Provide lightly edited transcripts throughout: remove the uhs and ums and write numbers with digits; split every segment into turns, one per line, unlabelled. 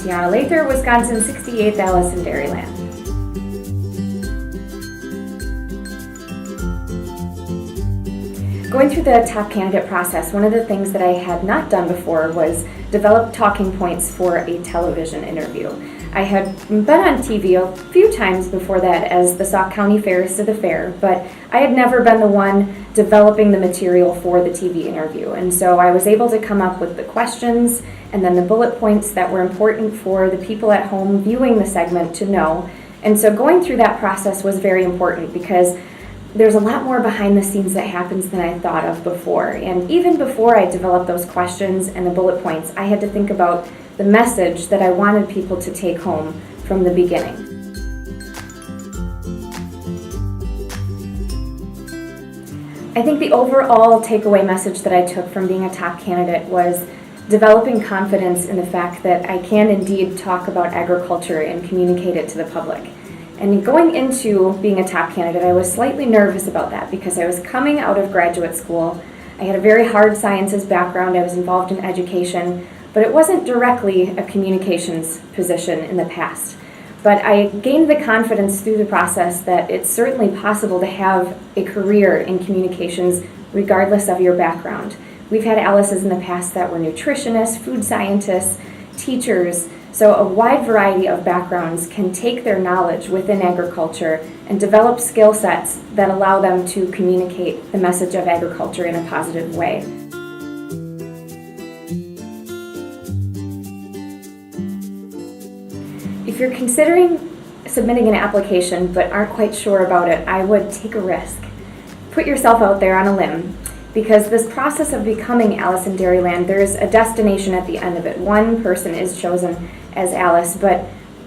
Teyanna Loether, Wisconsin 68th Alice in Dairyland. Going through the top candidate process, one of the things that I had not done before was develop talking points for a television interview. I had been on TV a few times before that as the Sauk County Fairest of the Fair, but I had never been the one developing the material for the TV interview. And so I was able to come up with the questions and then the bullet points that were important for the people at home viewing the segment to know. And so going through that process was very important because there's a lot more behind the scenes that happens than I thought of before. And even before I developed those questions and the bullet points, I had to think about the message that I wanted people to take home from the beginning. I think the overall takeaway message that I took from being a top candidate was developing confidence in the fact that I can indeed talk about agriculture and communicate it to the public. And going into being a top candidate, I was slightly nervous about that because I was coming out of graduate school. I had a very hard sciences background. I was involved in education, but it wasn't directly a communications position in the past. But I gained the confidence through the process that it's certainly possible to have a career in communications regardless of your background. We've had Alice's in the past that were nutritionists, food scientists, teachers. So a wide variety of backgrounds can take their knowledge within agriculture and develop skill sets that allow them to communicate the message of agriculture in a positive way. If you're considering submitting an application but aren't quite sure about it, I would take a risk. Put yourself out there on a limb. Because this process of becoming Alice in Dairyland, there's a destination at the end of it. One person is chosen as Alice, but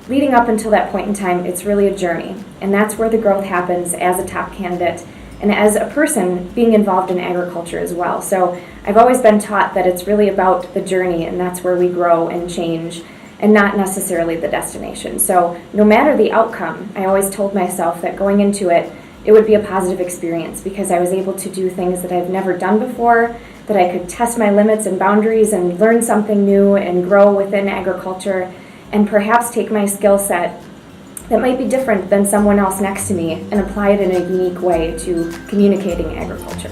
leading up until that point in time, it's really a journey. And that's where the growth happens as a top candidate and as a person being involved in agriculture as well. So I've always been taught that it's really about the journey, and that's where we grow and change, and not necessarily the destination. So no matter the outcome, I always told myself that going into it, it would be a positive experience because I was able to do things that I've never done before, that I could test my limits and boundaries and learn something new and grow within agriculture, and perhaps take my skill set that might be different than someone else next to me and apply it in a unique way to communicating agriculture.